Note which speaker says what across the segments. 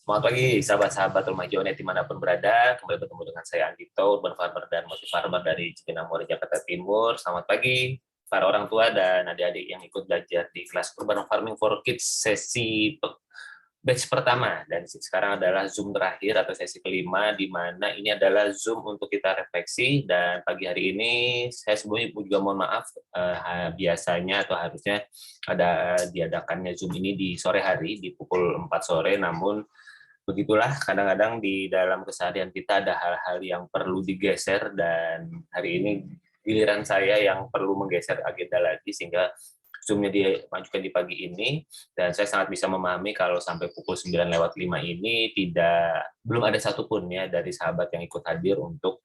Speaker 1: Selamat pagi, sahabat-sahabat Rumah Jonet dimanapun berada. Kembali bertemu dengan saya Andito, Urban Farmer dan Motif Farmer dari Cipinang Muara, Jakarta Timur. Selamat pagi, para orang tua dan adik-adik yang ikut belajar di kelas Urban Farming for Kids sesi batch pertama. Dan sekarang adalah Zoom terakhir atau sesi kelima, di mana ini adalah Zoom untuk kita refleksi. Dan pagi hari ini, saya sebelumnya juga mohon maaf, biasanya atau harusnya ada diadakannya Zoom ini di sore hari, di pukul 4 sore, namun begitulah kadang-kadang di dalam keseharian kita ada hal-hal yang perlu digeser dan hari ini giliran saya yang perlu menggeser agenda lagi sehingga Zoom-nya dimajukan di pagi ini dan saya sangat bisa memahami kalau sampai pukul 9:05 ini belum ada satupun ya dari sahabat yang ikut hadir untuk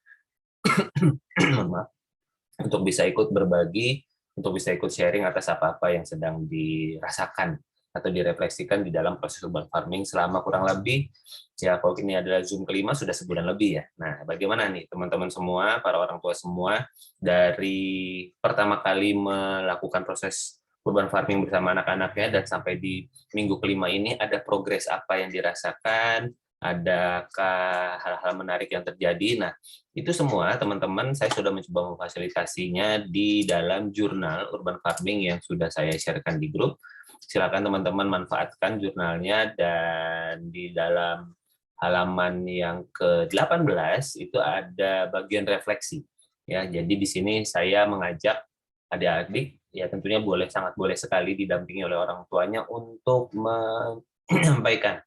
Speaker 1: untuk bisa ikut berbagi, untuk bisa ikut sharing atas apa-apa yang sedang dirasakan atau direfleksikan di dalam proses urban farming selama kurang lebih, ya kalau ini adalah Zoom kelima sudah sebulan lebih ya. Nah, bagaimana nih teman-teman semua, para orang tua semua, dari pertama kali melakukan proses urban farming bersama anak-anaknya dan sampai di minggu kelima ini ada progres apa yang dirasakan, adakah hal-hal menarik yang terjadi. Nah, itu semua teman-teman saya sudah mencoba memfasilitasinya di dalam jurnal urban farming yang sudah saya sharekan di grup. Silakan teman-teman manfaatkan jurnalnya dan di dalam halaman yang ke-18 itu ada bagian refleksi. Ya, jadi di sini saya mengajak adik-adik ya tentunya sangat boleh sekali didampingi oleh orang tuanya untuk menyampaikan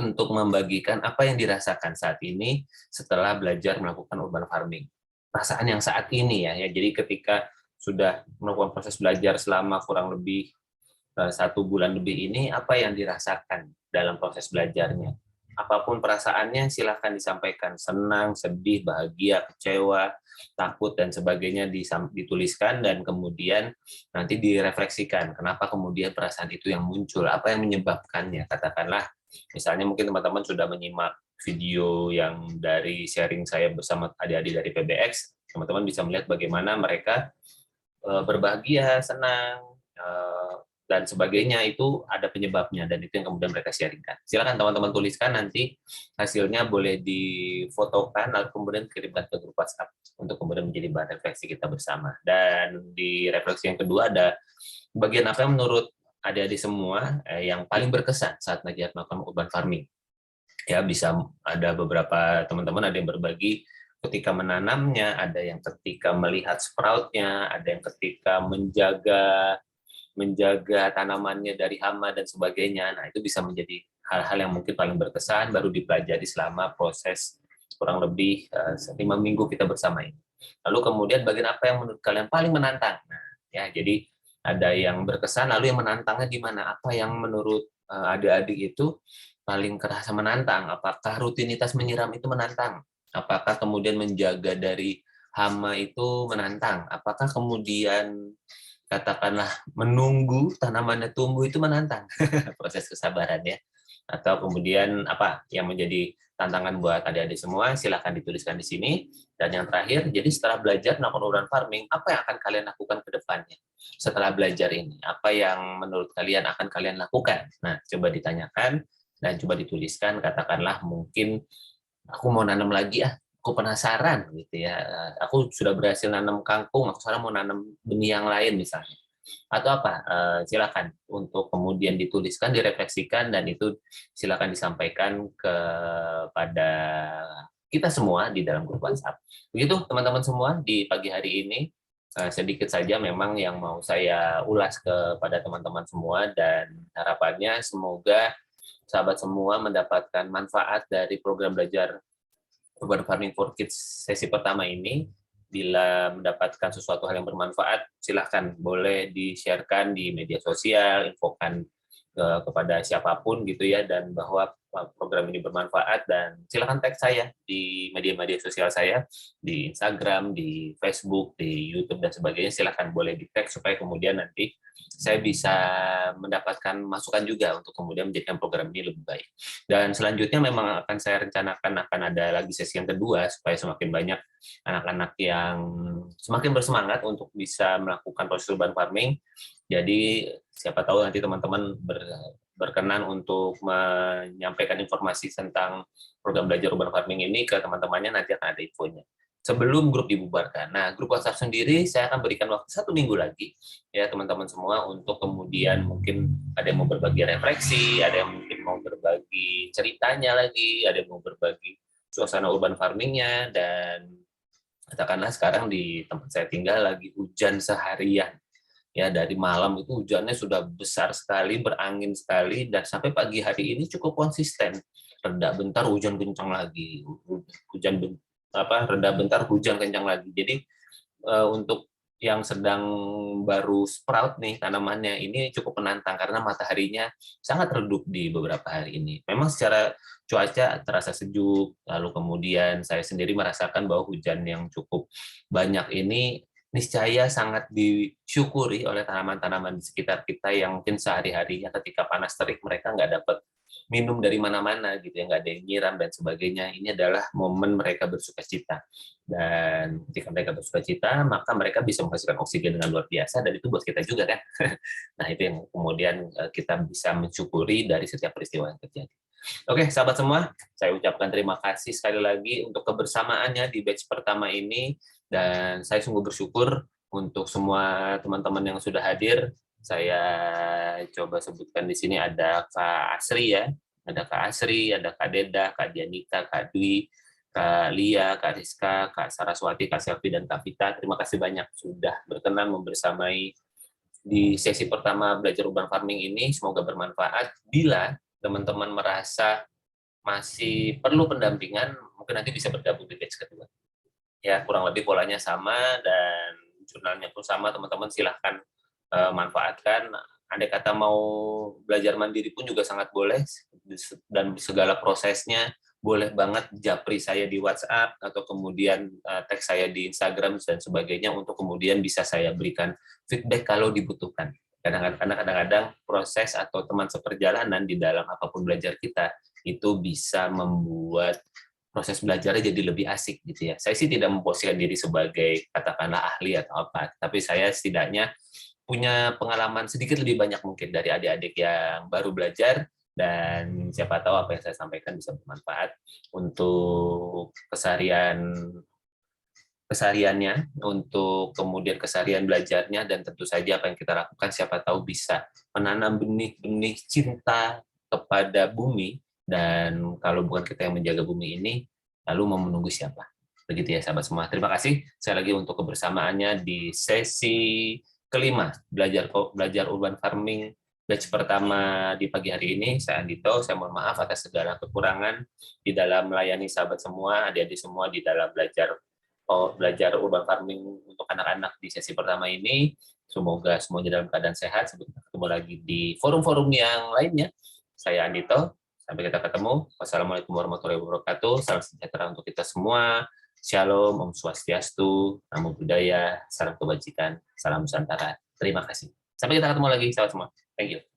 Speaker 1: untuk membagikan apa yang dirasakan saat ini setelah belajar melakukan urban farming. Perasaan yang saat ini ya, jadi ketika sudah melakukan proses belajar selama kurang lebih 1 bulan lebih ini, apa yang dirasakan dalam proses belajarnya. Apapun perasaannya silahkan disampaikan, senang, sedih, bahagia, kecewa, takut, dan sebagainya dituliskan dan kemudian nanti direfleksikan. Kenapa kemudian perasaan itu yang muncul, apa yang menyebabkannya, katakanlah misalnya mungkin teman-teman sudah menyimak video yang dari sharing saya bersama adik-adik dari PBX, teman-teman bisa melihat bagaimana mereka berbahagia, senang, dan sebagainya itu ada penyebabnya dan itu yang kemudian mereka sharingkan. Silakan teman-teman tuliskan nanti hasilnya boleh difotokan lalu kemudian kirimkan ke grup WhatsApp untuk kemudian menjadi bahan refleksi kita bersama. Dan di refleksi yang kedua ada bagian apa yang menurut adik-adik semua yang paling berkesan saat melakukan urban farming. Ya bisa ada beberapa teman-teman ada yang berbagi ketika menanamnya, ada yang ketika melihat sproutnya, ada yang ketika menjaga tanamannya dari hama dan sebagainya. Nah, itu bisa menjadi hal-hal yang mungkin paling berkesan baru dipelajari selama proses kurang lebih 5 minggu kita bersama ini. Lalu kemudian bagian apa yang menurut kalian paling menantang? Nah, ya jadi ada yang berkesan, lalu yang menantangnya di mana? Apa yang menurut adik-adik itu paling kerasa menantang? Apakah rutinitas menyiram itu menantang? Apakah kemudian menjaga dari hama itu menantang? Apakah kemudian katakanlah menunggu tanamannya tumbuh itu menantang? Proses kesabaran ya. Atau kemudian apa yang menjadi tantangan buat adik-adik semua, silahkan dituliskan di sini. Dan yang terakhir, jadi setelah belajar melakukan urban farming, apa yang akan kalian lakukan ke depannya? Setelah belajar ini, apa yang menurut kalian akan kalian lakukan? Nah, coba ditanyakan dan coba dituliskan, katakanlah mungkin aku mau nanam lagi aku penasaran gitu ya. Aku sudah berhasil nanam kangkung, aku sekarang mau nanam benih yang lain misalnya. Atau apa? Silakan untuk kemudian dituliskan, direfleksikan dan itu silakan disampaikan kepada kita semua di dalam grup WhatsApp. Begitu teman-teman semua di pagi hari ini sedikit saja memang yang mau saya ulas kepada teman-teman semua dan harapannya semoga sahabat semua mendapatkan manfaat dari program belajar Urban Farming for Kids sesi pertama ini. Bila mendapatkan sesuatu hal yang bermanfaat, silahkan boleh di-sharekan di media sosial, infokan kepada siapapun gitu ya, dan bahwa program ini bermanfaat, dan silakan tag saya di media-media sosial saya, di Instagram, di Facebook, di YouTube, dan sebagainya. Silakan boleh di-tag supaya kemudian nanti saya bisa mendapatkan masukan juga untuk kemudian menjadikan program ini lebih baik. Dan selanjutnya memang akan saya rencanakan akan ada lagi sesi yang kedua supaya semakin banyak anak-anak yang semakin bersemangat untuk bisa melakukan proses urban farming. Jadi siapa tahu nanti teman-teman berkenan untuk menyampaikan informasi tentang program belajar urban farming ini ke teman-temannya, nanti akan ada infonya. Sebelum grup dibubarkan. Nah, grup WhatsApp sendiri saya akan berikan waktu 1 minggu lagi ya teman-teman semua untuk kemudian mungkin ada yang mau berbagi refleksi, ada yang mungkin mau berbagi ceritanya lagi, ada yang mau berbagi suasana urban farmingnya, dan katakanlah sekarang di tempat saya tinggal lagi hujan seharian. Ya, dari malam itu hujannya sudah besar sekali, berangin sekali, dan sampai pagi hari ini cukup konsisten. Reda bentar hujan kencang lagi, reda bentar hujan kencang lagi. Jadi untuk yang sedang baru sprout nih tanamannya ini cukup menantang karena mataharinya sangat redup di beberapa hari ini. Memang secara cuaca terasa sejuk, lalu kemudian saya sendiri merasakan bahwa hujan yang cukup banyak ini niscaya sangat disyukuri oleh tanaman-tanaman di sekitar kita yang mungkin sehari-harinya ketika panas terik mereka nggak dapat minum dari mana-mana gitu ya, nggak ada yang nyiram dan sebagainya. Ini adalah momen mereka bersukacita, dan ketika mereka bersukacita maka mereka bisa menghasilkan oksigen dengan luar biasa, dan itu buat kita juga kan. Nah, itu yang kemudian kita bisa mensyukuri dari setiap peristiwa yang terjadi. Oke, sahabat semua, saya ucapkan terima kasih sekali lagi untuk kebersamaannya di batch pertama ini, dan saya sungguh bersyukur untuk semua teman-teman yang sudah hadir. Saya coba sebutkan di sini ada Kak Asri ya, ada Kak Asri, ada Kak Deda, Kak Dianita, Kak Dwi, Kak Lia, Kak Rizka, Kak Saraswati, Kak Selvi, dan Kak Vita. Terima kasih banyak sudah berkenan membersamai di sesi pertama belajar urban farming ini. Semoga bermanfaat. Bila teman-teman merasa masih perlu pendampingan, mungkin nanti bisa bergabung di batch kedua. Ya, kurang lebih polanya sama dan jurnalnya pun sama, teman-teman silahkan manfaatkan. Andai kata mau belajar mandiri pun juga sangat boleh, dan segala prosesnya boleh banget japri saya di WhatsApp atau kemudian tag saya di Instagram dan sebagainya untuk kemudian bisa saya berikan feedback kalau dibutuhkan. Karena kadang-kadang proses atau teman seperjalanan di dalam apapun belajar kita itu bisa membuat proses belajarnya jadi lebih asik gitu ya. Saya sih tidak memposisikan diri sebagai katakanlah ahli atau apa, tapi saya setidaknya punya pengalaman sedikit lebih banyak mungkin dari adik-adik yang baru belajar, dan siapa tahu apa yang saya sampaikan bisa bermanfaat untuk kesehariannya, untuk kemudian keseharian belajarnya, dan tentu saja apa yang kita lakukan siapa tahu bisa menanam benih-benih cinta kepada bumi, dan kalau bukan kita yang menjaga bumi ini, lalu mau menunggu siapa? Begitu ya sahabat semua. Terima kasih sekali lagi untuk kebersamaannya di sesi kelima belajar urban farming batch pertama di pagi hari ini. Saya Andito, saya mohon maaf atas segala kekurangan di dalam melayani sahabat semua, adik-adik semua di dalam belajar urban farming untuk anak-anak di sesi pertama ini. Semoga semuanya dalam keadaan sehat. Sampai ketemu lagi di forum-forum yang lainnya. Saya Andito, sampai kita ketemu. Wassalamualaikum warahmatullahi wabarakatuh. Salam sejahtera untuk kita semua. Shalom, Om Swastiastu, Namo Buddhaya, salam kebajikan, salam Nusantara. Terima kasih. Sampai kita ketemu lagi, sahabat semua. Thank you.